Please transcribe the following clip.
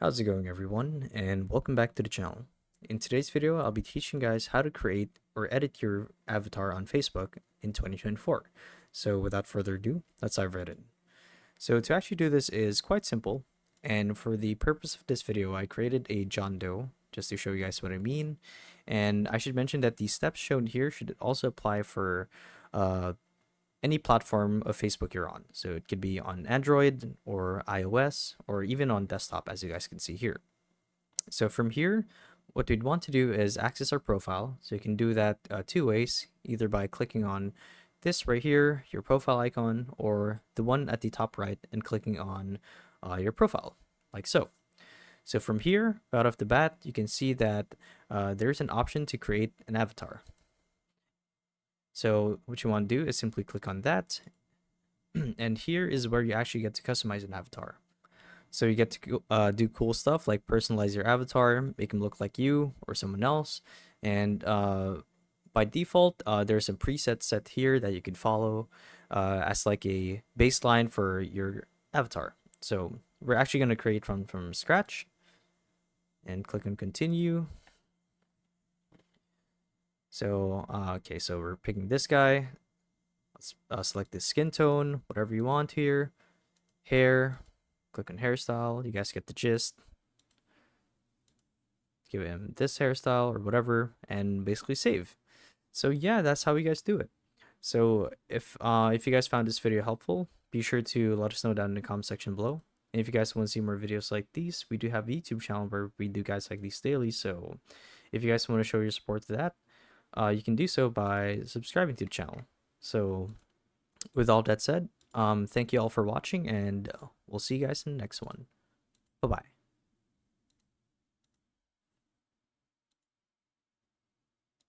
How's it going, everyone, and welcome back to the channel. In today's video, I'll be teaching guys how to create or edit your avatar on Facebook in 2024. So without further ado, let's dive right in. So to actually do this is quite simple, and for the purpose of this video, I created a John Doe just to show you guys what I mean. And I should mention that the steps shown here should also apply for any platform of Facebook you're on. So it could be on Android or iOS or even on desktop, as you guys can see here. So from here, what we'd want to do is access our profile. So you can do that two ways, either by clicking on this right here, your profile icon, or the one at the top right and clicking on your profile, like so. So from here, right off the bat, you can see that there's an option to create an avatar. So what you want to do is simply click on that. And here is where you actually get to customize an avatar. So you get to do cool stuff like personalize your avatar, make him look like you or someone else. And by default, there's a preset set here that you can follow as like a baseline for your avatar. So we're actually going to create from scratch and click on continue. So, okay, so we're picking this guy. Let's select the skin tone, whatever you want here. Hair, click on hairstyle. You guys get the gist. Give him this hairstyle or whatever, and basically save. So yeah, that's how you guys do it. So if you guys found this video helpful, be sure to let us know down in the comment section below. And if you guys want to see more videos like these, we do have a YouTube channel where we do guys like these daily. So if you guys want to show your support to that, you can do so by subscribing to the channel. So with all that said, thank you all for watching, and we'll see you guys in the next one. Bye bye.